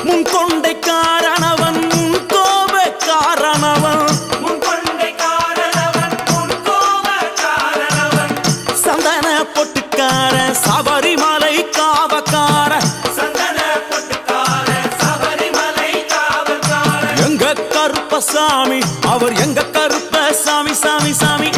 முன் கொண்டை காரணவன் முன் கோப காரணவன் சந்தன பொட்டுக்கார சபரிமலை காவக்கார எங்க கருப்பசாமி அவர் எங்க கருப்ப சாமி சாமி சாமி